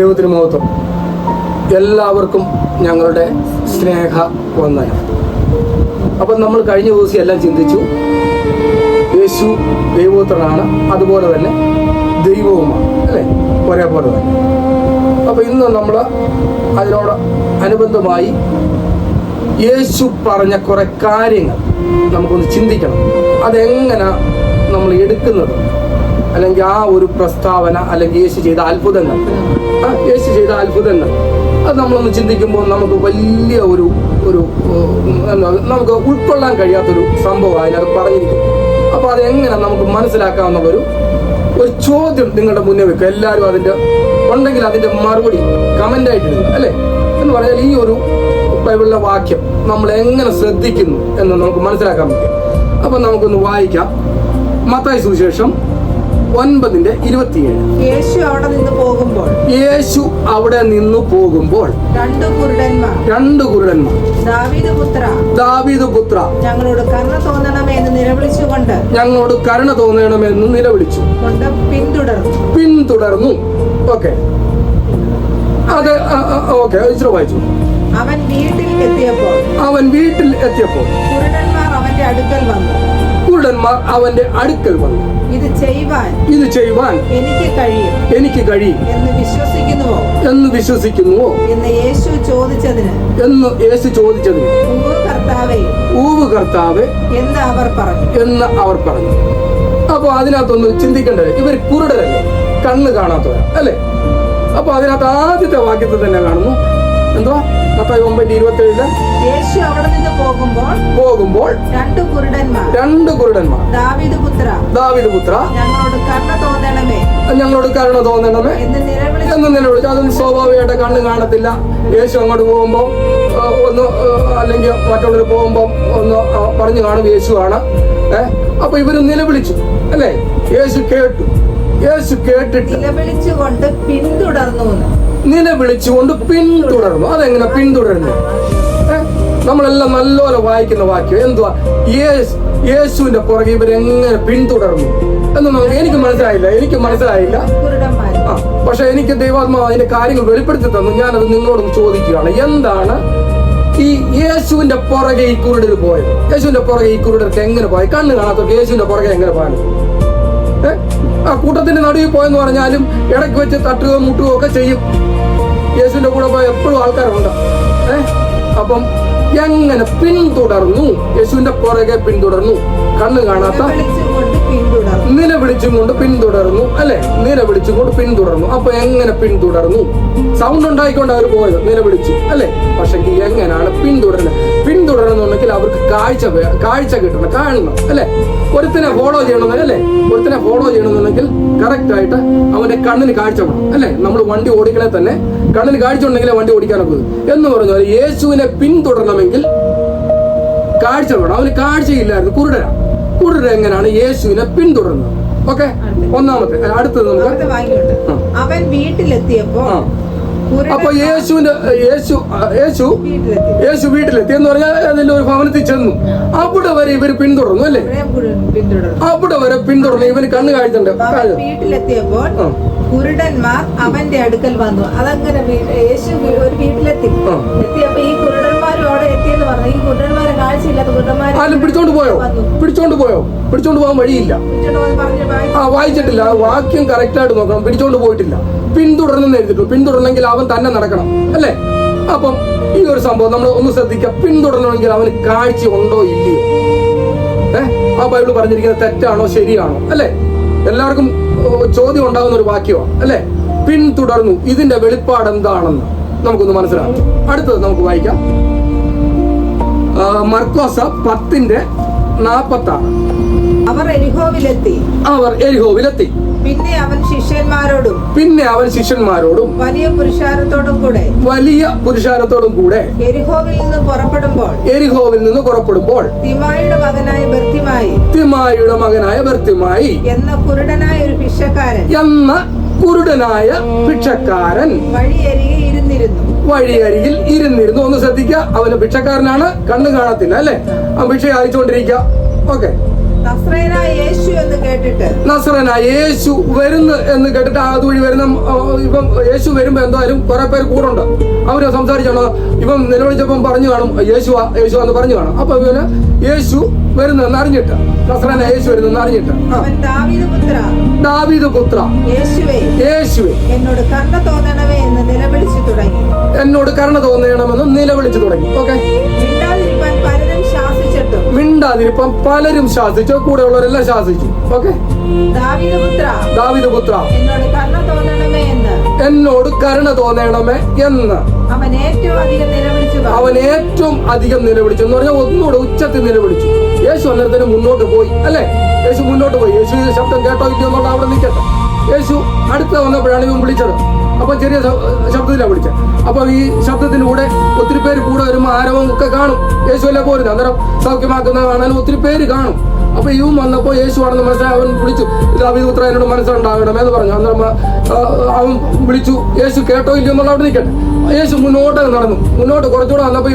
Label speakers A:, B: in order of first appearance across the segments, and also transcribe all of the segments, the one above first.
A: ദൈവത്തിന് മഹത്വം. എല്ലാവർക്കും ഞങ്ങളുടെ സ്നേഹ വന്ദനം. അപ്പം നമ്മൾ കഴിഞ്ഞ ദിവസം എല്ലാം ചിന്തിച്ചു, യേശു ദൈവോത്രനാണ്, അതുപോലെ തന്നെ ദൈവവുമാണ്, അല്ലേ? ഒരേപോലെ തന്നെ. അപ്പം ഇന്ന് നമ്മൾ അതിനോട് അനുബന്ധമായി യേശു പറഞ്ഞ കുറെ കാര്യങ്ങൾ നമുക്കൊന്ന് ചിന്തിക്കണം. അതെങ്ങനെ നമ്മൾ എടുക്കുന്നത്, അല്ലെങ്കിൽ ആ ഒരു പ്രസ്താവന, അല്ലെങ്കിൽ യേശു ചെയ്ത അത്ഭുതങ്ങൾ അത് നമ്മളൊന്ന് ചിന്തിക്കുമ്പോൾ നമുക്ക് വലിയ ഒരു നമുക്ക് ഉൾക്കൊള്ളാൻ കഴിയാത്തൊരു സംഭവം അതിനകത്ത് പറഞ്ഞിരിക്കും. അപ്പോൾ അതെങ്ങനെ നമുക്ക് മനസ്സിലാക്കാവുന്നൊരു ചോദ്യം നിങ്ങളുടെ മുന്നേ വെക്കുക. എല്ലാവരും ഉണ്ടെങ്കിൽ അതിൻ്റെ മറുപടി കമൻ്റായിട്ട് ഇടുക, അല്ലേ? എന്ന് പറഞ്ഞാൽ ഈ ഒരു ബൈബിളിലെ വാക്യം നമ്മൾ എങ്ങനെ ശ്രദ്ധിക്കുന്നു എന്ന് നമുക്ക് മനസ്സിലാക്കാൻ പറ്റും. അപ്പം നമുക്കൊന്ന് വായിക്കാം. മത്തായി സുവിശേഷം 9:27.
B: യേശു അവിടെ നിന്ന് പോകുമ്പോൾ
A: രണ്ട് കുരുടന്മാർ ദാവീദ് പുത്ര
B: ഞങ്ങളോട് കരുണ തോന്നണമെന്ന് നിലവിളിച്ചു
A: പിന്തുടർന്നു. ഓക്കെ, അത് ഓക്കെ, ഇച്ചിരി വായിച്ചു.
B: അവൻ വീട്ടിൽ എത്തിയപ്പോൾ
A: കുരുടന്മാർ അവന്റെ അടുക്കൽ വന്നു.
B: ഇത് ചെയ്യുവാൻ
A: എനിക്ക് കഴിയും എന്ന് വിശ്വസിക്കുന്നുവോ
B: എന്ന് യേശു ചോദിച്ചതിന്
A: ഊവ് കർത്താവേ എന്ന് അവർ പറഞ്ഞു. അപ്പൊ അതിനകത്തൊന്ന് ചിന്തിക്കേണ്ടത്, ഇവർ കുരുടരല്ലേ, കണ്ണ് കാണാത്തവരാ, അല്ലേ? അപ്പൊ അതിനകത്ത് ആദ്യത്തെ വാക്യത്തിൽ തന്നെ കാണുന്നു, എന്തുവാ? മത്തായി 9:27.
B: യേശു അവിടെ നിന്ന് പോകുമ്പോൾ
A: രണ്ട് കുരുടന്മാർ
B: ദാവീദ് പുത്ര
A: ഞങ്ങളോട് കരുണ തോന്നണമേ എന്ന് നിലവിളിച്ചു. അതൊന്നും സ്വാഭാവികമായിട്ട് കണ്ണ് കാണത്തില്ല. യേശു അങ്ങോട്ട് പോകുമ്പോൾ ഒന്ന്, അല്ലെങ്കിൽ മറ്റുള്ളവർ പോകുമ്പോൾ ഒന്ന് പറഞ്ഞു കാണും യേശുവാണ്. അപ്പൊ ഇവര് നിലവിളിച്ചു, അല്ലേ? യേശു കേട്ടിട്ട് നിലവിളിച്ചുകൊണ്ട് പിന്തുടർന്നു. അതെങ്ങനെ പിന്തുടരുന്നു? നമ്മളെല്ലാം നല്ലപോലെ വായിക്കുന്ന വാക്യം എന്തുവാ? യേശുവിന്റെ പുറകെ ഇവരെങ്ങനെ പിന്തുടർന്നു എന്നൊന്നും എനിക്ക് മനസ്സിലായില്ല. പക്ഷെ എനിക്ക് ദൈവാത്മാവ് അതിന്റെ കാര്യങ്ങൾ വെളിപ്പെടുത്തി തന്നു. ഞാനത് നിങ്ങളോടൊന്ന് ചോദിക്കുകയാണ്, എന്താണ് ഈ യേശുവിന്റെ പുറകെ ഈ കുരുടർ പോയത്? യേശുവിന്റെ പുറകെ ഈ കുരുടർക്ക് എങ്ങനെ പോയി? കണ്ണ് കാണാത്തവർക്ക് യേശുവിന്റെ പുറകെ എങ്ങനെ പോയത്? ആ കൂട്ടത്തിന്റെ നടുവിൽ പോയെന്ന് പറഞ്ഞാലും ഇടയ്ക്ക് വെച്ച് തട്ടുകയോ മുട്ടുകയോ ഒക്കെ ചെയ്യും. യേശുവിന്റെ കൂടെ പോയ എപ്പോഴും ആൾക്കാരുണ്ട്. അപ്പം എങ്ങനെ പിന്തുടർന്നു? യേശുവിന്റെ പുറകെ പിന്തുടർന്നു. കണ്ണ് കാണാത്ത നിലവിളിച്ചും കൊണ്ട് പിന്തുടർന്നു, അല്ലെ? നിലവിളിച്ചും കൊണ്ട് പിന്തുടർന്നു. അപ്പൊ എങ്ങനെ പിന്തുടർന്നു? സൗണ്ട് ഉണ്ടായിക്കൊണ്ട് അവർ പോയത്, നിലവിളിച്ചു, അല്ലെ? പക്ഷെ എങ്ങനെയാണ് പിന്തുടരുന്നുണ്ടെങ്കിൽ അവർക്ക് കാഴ്ച കിട്ടണം, കാണണം, അല്ലെ? ഒരുത്തിനെ ഫോളോ ചെയ്യണമെന്നുണ്ടെങ്കിൽ കറക്റ്റ് ആയിട്ട് അവന്റെ കണ്ണിന് കാഴ്ച വേണം, അല്ലെ? നമ്മൾ വണ്ടി ഓടിക്കണേ തന്നെ കണ്ണിന് കാഴ്ച ഉണ്ടെങ്കിലേ വണ്ടി ഓടിക്കാനൊക്കെ എന്ന് പറഞ്ഞാൽ യേശുവിനെ പിന്തുടരണമെങ്കിൽ കാഴ്ച വേണം. അവന് കാഴ്ചയില്ലായിരുന്നു, കുരുടര എങ്ങനെയാണ് യേശുവിനെ പിന്തുടർന്നത്? ഓക്കെ, ഒന്നാമത്തെ. അടുത്തത് നമുക്ക്
B: അവൻ വീട്ടിലെത്തിയപ്പോ,
A: അപ്പൊ യേശു വീട്ടിലെത്തി എന്ന് പറഞ്ഞാൽ അതിന്റെ ഒരു ഭവനത്തിൽ ചെന്നു. അവിടെ വരെ ഇവര് പിന്തുടർന്നു, അല്ലേ? അവിടെ വരെ പിന്തുടർന്നു. ഇവന് കണ്ണ് കാഴ്ചണ്ട്.
B: വീട്ടിലെത്തിയപ്പോൾ കുരുടന്മാർ അവന്റെ അടുക്കൽ വന്നു. അതങ്ങനെ യേശു ഒരു വീട്ടിലെത്തിയപ്പോ ഈ കുരുടന്മാരും അവിടെ എത്തിയെന്ന് പറഞ്ഞു. ഈ കുരുടന്മാരെ കാഴ്ചയില്ലാത്ത കുരുടന്മാരെ
A: പിടിച്ചോണ്ട് പോകാൻ വഴിയില്ല. വായിച്ചിട്ടില്ല, വാക്യം കറക്റ്റ് ആയിട്ട് നോക്കണം. പിടിച്ചോണ്ട് പോയിട്ടില്ല, പിന്തുടർന്നെന്ന് എഴുതിയിട്ടു. പിന്തുടരണമെങ്കിൽ അവൻ തന്നെ നടക്കണം, അല്ലേ? അപ്പം ഈ ഒരു സംഭവം നമ്മൾ ഒന്ന് ശ്രദ്ധിക്കാം. പിന്തുടരണമെങ്കിൽ അവന് കാഴ്ച ഉണ്ടോ ഇല്ലയോ? ആ ബൈബിൾ പറഞ്ഞിരിക്കുന്നത് തെറ്റാണോ ശരിയാണോ, അല്ലേ? എല്ലാവർക്കും ചോദ്യം ഉണ്ടാകുന്ന ഒരു വാക്യമാണ്, അല്ലേ? പിന്തുടർന്നു. ഇതിന്റെ വെളിപ്പാട് എന്താണെന്ന് നമുക്കൊന്ന് മനസ്സിലാക്കാം. അടുത്തത് നമുക്ക് വായിക്കാം. മർക്കോസ് 10:46.
B: അവർ എരിഹോവിലെത്തി. പിന്നെ അവൻ ശിഷ്യന്മാരോടും വലിയ പുരുഷാരത്തോടും കൂടെ എരിഹോവിൽ നിന്ന് പുറപ്പെടുമ്പോൾ തിമായിയുടെ മകനായ ബർത്തിമായി എന്ന കുരുടനായ ഭിക്ഷക്കാരൻ വഴിയരികിൽ ഇരുന്നിരുന്നു. ഒന്ന് ശ്രദ്ധിക്കുക, അവന് ഭിക്ഷക്കാരനാണ്, കണ്ണ് കാണത്തില്ല, അല്ലെ? ആ ഭിക്ഷ അയച്ചുകൊണ്ടിരിക്കുക. ഓക്കെ, നസ്രയനായ യേശു എന്ന് കേട്ടിട്ട്
A: നസ്രയനായ യേശു വരുന്നു എന്ന് കേട്ടിട്ട് അതുവഴി വരുന്ന ഇപ്പം യേശു വരുമ്പോ എന്തായാലും കുറെ പേര് കൂടുണ്ട്. അവര് സംസാരിച്ചാണോ ഇവൻ നിലവിളിച്ചപ്പം പറഞ്ഞു കാണും യേശു യേശു എന്ന് പറഞ്ഞു കാണും. അപ്പൊ ഇവന് യേശു വരുന്നെന്ന് അറിഞ്ഞിട്ട്, നസ്രയനായ യേശു വരുന്നെന്ന് അറിഞ്ഞിട്ട്,
B: അവൻ
A: ദാവീദ് പുത്ര യേശുവേ
B: എന്നോട് കരുണ തോന്നണമേ എന്ന് നിലവിളിച്ചു തുടങ്ങി.
A: എന്നോട് കരുണ തോന്നണമെന്ന് നിലവിളിച്ചു തുടങ്ങി. ഓക്കെ, മിണ്ടാതിരിപ്പം പലരും ശാസിച്ചു, കൂടെ ഉള്ളവരെല്ലാം ശാസിച്ചു. ഓക്കെ, ദാവീദ് പുത്ര എന്നോട് കരുണ തോന്നണമേ എന്ന്
B: അവൻ
A: ഏറ്റവും അധികം നിലവിളിച്ചു എന്ന് പറഞ്ഞാൽ ഒന്നുകൂടെ ഉച്ചത്തിൽ നിലവിളിച്ചു. യേശു അന്നേരത്തിന് മുന്നോട്ട് പോയി അല്ലേ? യേശു മുന്നോട്ട് പോയി. യേശു ശബ്ദം കേട്ടോ ഇല്ലയോ എന്നുള്ള അവിടെ നിൽക്കട്ടെ. യേശു അടുത്ത വന്നപ്പോഴാണ് ഇവൻ വിളിച്ചത്. അപ്പൊ ചെറിയ ശബ്ദത്തിലാണ് വിളിച്ചത്. അപ്പൊ ഈ ശബ്ദത്തിന്റെ കൂടെ ഒത്തിരി പേര് കൂടെ വരുമ്പോൾ ആരവം ഒക്കെ കാണും. യേശു അല്ലേ പോരുന്നത്, അന്നേരം സൗഖ്യമാക്കുന്ന കാണാനും ഒത്തിരി പേര് കാണും. അപ്പൊ ഇവൻ വന്നപ്പോ യേശു ആണെന്ന് മനസ്സിലായി. അവൻ വിളിച്ചു, ദാവീദ് പുത്ര എന്നോട് മനസ്സുണ്ടാകണം എന്ന് പറഞ്ഞു. അന്നേരം അവൻ വിളിച്ചു. യേശു കേട്ടോ ഇല്ലയോ എന്നുള്ള അവിടെ നിൽക്കട്ടെ. യേശു മുന്നോട്ട് നടന്നു. മുന്നോട്ട് കുറച്ചുകൂടെ വന്നപ്പോ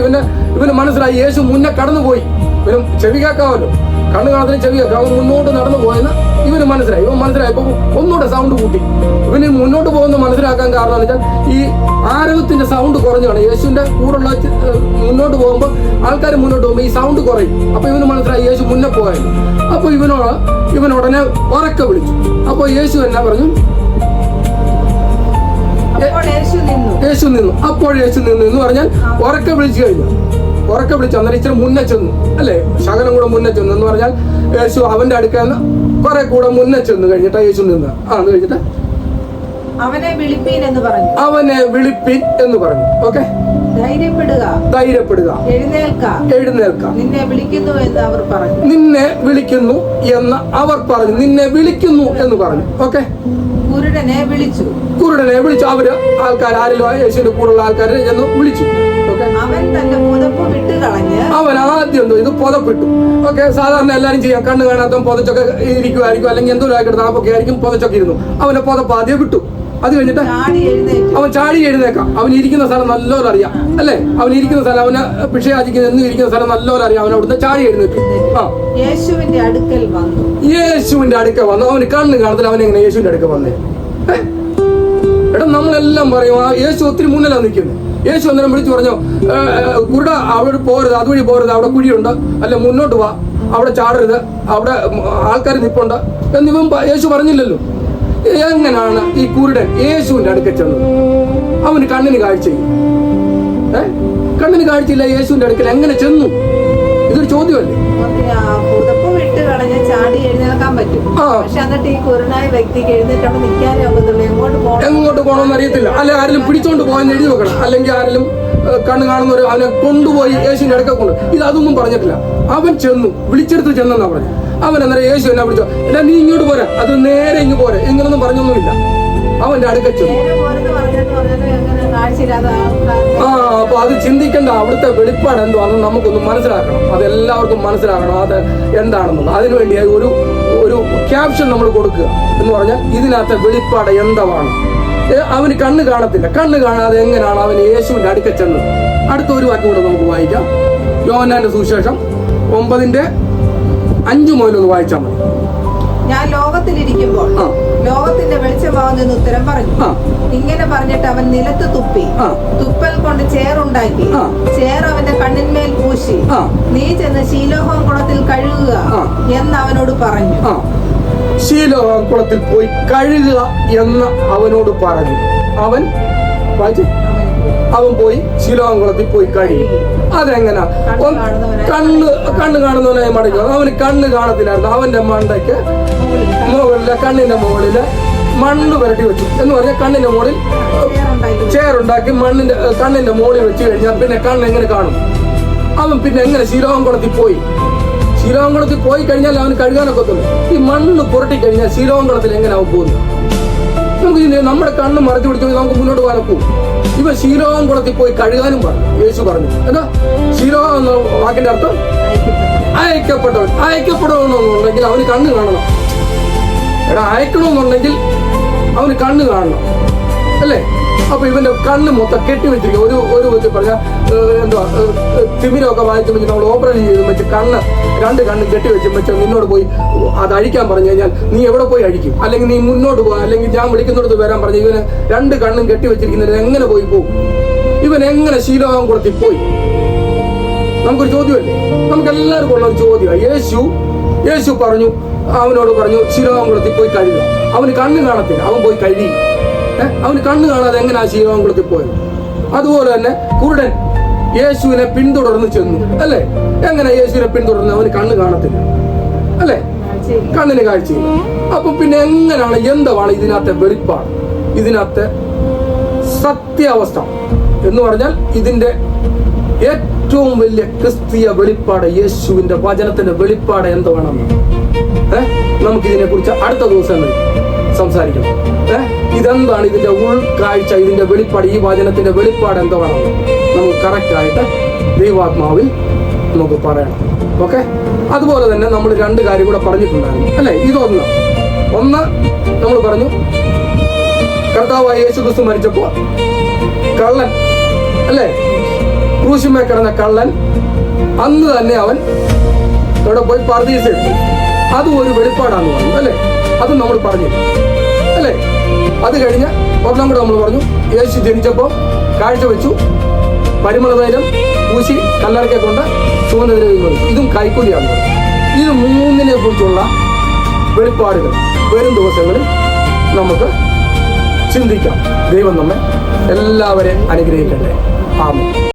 A: ഇവന് മനസ്സിലായി യേശു മുന്നേ കടന്നുപോയി. ഇവനും ചെവി കേൾക്കാമല്ലോ, കണ്ണു കാണത്തിന് ചെവി കേൾക്കാം. അവൻ മുന്നോട്ട് നടന്നു പോയെന്ന് ഇവന് മനസ്സിലായി. ഇവൻ മനസ്സിലായപ്പോ ഒന്നുകൂടെ സൗണ്ട് കൂട്ടി. ഇവന് മുന്നോട്ട് പോകുന്ന മനസ്സിലാക്കാൻ കാരണം എന്ന് വെച്ചാൽ ഈ ആരവത്തിന്റെ സൗണ്ട് കുറഞ്ഞാണ്. യേശുവിന്റെ കൂടെയുള്ള മുന്നോട്ട് പോകുമ്പോൾ ആൾക്കാർ മുന്നോട്ട് പോകുമ്പോൾ ഈ സൗണ്ട് കുറയും. അപ്പൊ ഇവന് മനസ്സിലായി യേശു മുന്നേ പോയത്. അപ്പൊ ഇവനുടനെ ഉറക്കെ വിളിച്ചു. അപ്പൊ യേശു എന്നാ പറഞ്ഞു? യേശു നിന്നു. അപ്പോൾ യേശു നിന്നു എന്ന് പറഞ്ഞാൽ ഉറക്കെ വിളിച്ചു കഴിഞ്ഞു. ഉറക്കെ വിളിച്ചു അന്നേരം ഇച്ചിരി മുന്നേ ചെന്നു അല്ലേ? ശകലം കൂടെ മുന്നേ ചെന്നു എന്ന് പറഞ്ഞാൽ യേശു അവന്റെ അടുക്കന്ന് കുറെ കൂടെ മുന്നേ ചെന്ന് കഴിഞ്ഞിട്ടാ യേശു നിന്ന്. അത് കഴിഞ്ഞിട്ട്
B: അവനെ വിളിപ്പീൻ എന്ന് പറഞ്ഞു. ഓക്കെ, ധൈര്യപ്പെടുക, എഴുന്നേൽക്ക, നിന്നെ വിളിക്കുന്നു എന്ന് അവർ പറഞ്ഞു. നിന്നെ വിളിക്കുന്നു എന്ന് പറഞ്ഞു. ഓക്കെ, കുരുടനെ വിളിച്ചു. അവര് ആൾക്കാർ ആരെല്ലോ യേശുവിന്റെ കൂടെയുള്ള ആൾക്കാരെ ചെന്ന് വിളിച്ചു. അവൻ തന്റെ പുതപ്പ് വിട്ട് കളഞ്ഞ് അവൻ ആദ്യം എന്തോ ഇത് പുതപ്പിട്ടു. ഓക്കെ, സാധാരണ എല്ലാരും ചെയ്യാം. കണ്ണ് കാണാത്ത പുതച്ചൊക്കെ ഇരിക്കുമായിരിക്കും, അല്ലെങ്കിൽ എന്തോ കിടന്നപ്പൊക്കെ ആയിരിക്കും പുതച്ചൊക്കെ ഇരുന്നു. അവന്റെ പുതപ്പ് ആദ്യം വിട്ടു. അത് കഴിഞ്ഞിട്ട് അവൻ ചാടി എഴുന്നേക്കാം. അവൻ ഇരിക്കുന്ന സ്ഥലം നല്ലോണം അറിയാം അല്ലേ? അവൻ ഇരിക്കുന്ന സ്ഥലം, അവന് പിഷയാചിക്കുന്ന എന്ന് ഇരിക്കുന്ന സ്ഥലം നല്ലോണം അറിയാം. അവൻ അവിടുന്ന് ചാടി എഴുന്നേറ്റു. യേശുവിന്റെ അടുക്കൽ വന്നു. അവന് കണ്ണ് കാണത്തില്ല. അവൻ എങ്ങനെ യേശുവിന്റെ അടുക്കൽ വന്നേ? എടാ, നമ്മളെല്ലാം പറയും യേശു ഒത്തിരി മുന്നിലാണ് നിൽക്കുന്നത്. യേശു അന്നേരം വിളിച്ചു പറഞ്ഞു, കുരുട അവിടെ പോരുത്, അതുവഴി പോരുത്, അവിടെ കുഴിയുണ്ട്, അല്ല മുന്നോട്ട് വാ, അവിടെ ചാടരുത്, അവിടെ ആൾക്കാർ നിപ്പുണ്ട് എന്നിവൻ യേശു പറഞ്ഞില്ലല്ലോ. എങ്ങനെയാണ് ഈ കുരുടൻ യേശുവിന്റെ അടുക്കൽ ചെന്നത്? അവന് കണ്ണിന് കാഴ്ചയില്ല. കണ്ണിന് കാഴ്ചയില്ല, യേശുവിന്റെ അടുക്കൽ എങ്ങനെ ചെന്നു? ഇതൊരു ചോദ്യമല്ലേ? എങ്ങോട്ട് പോകണമെന്ന് അറിയത്തില്ല. അല്ലെ ആരെങ്കിലും പിടിച്ചോണ്ട് പോകാൻ എഴുതി വെക്കണം, അല്ലെങ്കിൽ ആരെങ്കിലും കണ്ണ് കാണുന്നവർ അവനെ കൊണ്ടുപോയി യേശുവിന്റെ അടുക്ക കൊണ്ട്. ഇതൊന്നും പറഞ്ഞിട്ടില്ല. അവൻ ചെന്നു, വിളിച്ചെടുത്ത് ചെന്നെന്നാ പറഞ്ഞു. അവൻ അന്നേരം യേശു എന്നാ വിളിച്ചോ, എടാ നീ ഇങ്ങോട്ട് പോരാ, അത് നേരെ ഇങ്ങ് പോരെ, ഇങ്ങനൊന്നും പറഞ്ഞൊന്നുമില്ല. അവന്റെ അടുക്ക ചെന്നു. അപ്പൊ അത് ചിന്തിക്കേണ്ട. അവിടുത്തെ വെളിപ്പാട് എന്തുവാണെന്ന് നമുക്കൊന്ന് മനസ്സിലാക്കണം. അതെല്ലാവർക്കും മനസ്സിലാക്കണം അത് എന്താണെന്നുള്ളത്. അതിനുവേണ്ടി ഒരു ക്യാപ്ഷൻ നമ്മൾ കൊടുക്കുക എന്ന് പറഞ്ഞാൽ ഇതിനകത്തെ വെളിപ്പാട് എന്താണ്. അവന് കണ്ണ് കാണത്തില്ല. കണ്ണ് കാണാതെ എങ്ങനെയാണ് അവൻ യേശുവിന്റെ അടുക്ക ചെന്നത്? അടുത്ത ഒരു വാക്യം കൂടെ നമുക്ക് വായിക്കാം. യോഹന്നാന്റെ സുവിശേഷം 9:5 മുതൽ ഒന്ന് വായിച്ചാൽ മതി. ഞാൻ ലോകത്തിലിരിക്കുമ്പോൾ ലോകത്തിന്റെ വെളിച്ചമാവുന്നെന്ന് ഉത്തരം പറഞ്ഞു. ഇങ്ങനെ പറഞ്ഞിട്ട് അവൻ നിലത്ത് തുപ്പി, തുപ്പൽ കൊണ്ട് ചേറുണ്ടാക്കി, ചേർ അവന്റെ കണ്ണിന്മേൽ പൂശി, നീ ചെന്ന് ശീലോഹം കുളത്തിൽ കഴുകുക എന്ന് അവനോട് പറഞ്ഞു.
A: ശീലോഹം കുളത്തിൽ പോയി കഴുകുക എന്ന് അവനോട് പറഞ്ഞു. അവൻ പോയി ശീലോഹം കുളത്തിൽ പോയി കഴുകി. അതെങ്ങനാ? കണ്ണ് കാണുന്നവനായി മടങ്ങി. അവന് കണ്ണ് കാണത്തില്ലായിരുന്നു. അവന്റെ മണ്ടയ്ക്ക് മുകളിലെ കണ്ണിന്റെ മുകളില് മണ്ണ് പുരട്ടി വെച്ചു എന്ന് പറഞ്ഞാൽ കണ്ണിന്റെ മുകളിൽ ചേറുണ്ടാക്കി കണ്ണിന്റെ മുകളിൽ വെച്ച് കഴിഞ്ഞാൽ പിന്നെ കണ്ണ് എങ്ങനെ കാണും? അവൻ പിന്നെ എങ്ങനെ ശീലോഹം കുളത്തിൽ പോയി കഴിഞ്ഞാൽ അവന് കഴുകാനൊക്കെ ഒത്തുള്ളൂ. ഈ മണ്ണ് പുരട്ടി കഴിഞ്ഞാൽ ശീലോഹം കുളത്തിൽ എങ്ങനെ അവൻ പോകുന്നു? നമുക്ക് നമ്മുടെ കണ്ണ് മറച്ചു പിടിച്ചു നമുക്ക് മുന്നോട്ട് പോകാനൊക്കെ പോകും. ഇവ ശീലോഹം കുളത്തിൽ പോയി കഴുകാനും പറഞ്ഞു. യേശു പറഞ്ഞു. എന്താ ശീലോഹം എന്ന വാക്കിന്റെ അർത്ഥം? അയക്കപ്പെടണമെന്നുണ്ടെങ്കിൽ അവന് കണ്ണ് കാണണം. അയക്കണമെന്നുണ്ടെങ്കിൽ അവന് കണ്ണ് കാണണം അല്ലേ? അപ്പൊ ഇവന്റെ കണ്ണ് മൊത്തം കെട്ടിവെച്ചിരിക്കും. ഒരു വെച്ച് പറഞ്ഞാൽ എന്തുവാ, തിമിരമൊക്കെ വായിച്ചു വെച്ച് നമ്മൾ ഓപ്പറേഷൻ ചെയ്ത് വെച്ച് രണ്ട് കണ്ണ് കെട്ടിവെച്ച് നിന്നോട് പോയി അത് അഴിക്കാൻ പറഞ്ഞു കഴിഞ്ഞാൽ നീ എവിടെ പോയി അഴിക്കും? അല്ലെങ്കിൽ നീ മുന്നോട്ട് പോകാം, അല്ലെങ്കിൽ ഞാൻ വിളിക്കുന്നിടത്ത് വരാൻ പറഞ്ഞു. ഇവന് രണ്ട് കണ്ണും കെട്ടിവെച്ചിരിക്കുന്നത് എങ്ങനെ പോയി പോകും? ഇവൻ എങ്ങനെ ശീലോകാംകുളത്തിൽ പോയി? നമുക്കൊരു ചോദ്യമല്ലേ, നമുക്ക് എല്ലാവർക്കും ഉള്ള ഒരു ചോദ്യമാണ്. യേശു പറഞ്ഞു, അവനോട് പറഞ്ഞു ശീലോകാംകുളത്തിൽ പോയി കഴുകുക. അവന് കണ്ണ് കാണത്തില്ല, അവൻ പോയി കഴുകി. അവന് കണ്ണ് കാണാതെ എങ്ങനെ ആ ശീലോകാംകുളത്തിൽ പോയത്? അതുപോലെ തന്നെ കുരുടൻ യേശുവിനെ പിന്തുടർന്ന് ചെന്നു, അല്ലേ? എങ്ങനെ യേശുവിനെ പിന്തുടർന്ന്? അവന് കണ്ണ് കാണത്തില്ല, അല്ലേ? കണ്ണിന് കാഴ്ചയില്ല. അപ്പൊ പിന്നെ എങ്ങനെയാണ്, എന്താണ് ഇതിനകത്തെ വെളിപ്പാട്, ഇതിനകത്തെ സത്യാവസ്ഥ എന്ന് പറഞ്ഞാൽ? ഇതിന്റെ ഏറ്റവും വലിയ ക്രിസ്തീയ വെളിപ്പാട്, യേശുവിന്റെ വചനത്തിന്റെ വെളിപ്പാട് എന്തുവാണെന്ന് നമുക്കിതിനെ കുറിച്ച് അടുത്ത ദിവസങ്ങളിൽ സംസാരിക്കണം. ഇതെന്താണ് ഇതിന്റെ ഉൾക്കാഴ്ച, ഇതിന്റെ വെളിപ്പാട്, ഈ വചനത്തിന്റെ വെളിപ്പാട് എന്തുവാണെന്ന് നമുക്ക് കറക്റ്റായിട്ട് ദൈവാത്മാവിൽ നമുക്ക് പറയണം. ഓക്കെ, അതുപോലെ തന്നെ നമ്മൾ രണ്ട് കാര്യം കൂടെ പറഞ്ഞിട്ടുണ്ടായിരുന്നു, അല്ലെ? ഒന്ന് നമ്മൾ പറഞ്ഞു, കർത്താവായ യേശു ക്രിസ്തു മരിച്ചപ്പോൾ കള്ളൻ, അല്ലേ, ക്രൂശിന്മേൽ കിടന്ന കള്ളൻ, അന്ന് തന്നെ അവൻ ഇവിടെ പോയി പർദീസ എടുത്തു. അതും ഒരു വെളിപ്പാടാന്ന് പറഞ്ഞു, അല്ലേ? അതും നമ്മൾ പറഞ്ഞു, അല്ലേ? അത് കഴിഞ്ഞ് ഒരെണ്ണം കൂടെ നമ്മൾ പറഞ്ഞു, യേശു ജനിച്ചപ്പോൾ കാഴ്ച വെച്ചു, പരിമളതൈലം പൂശി കല്ലറക്കെ കൊണ്ട് സുഗന്ധദ്രവ്യം കൊടുത്തു. ഇതും കൈക്കൂലിയാണ്. ഇത് മൂന്നിനെ കുറിച്ചുള്ള വെളിപ്പാടുകൾ വരും ദിവസങ്ങളിൽ നമുക്ക് ചിന്തിക്കാം. ദൈവം നമ്മെ എല്ലാവരെയും അനുഗ്രഹിക്കട്ടെ. ആമേൻ.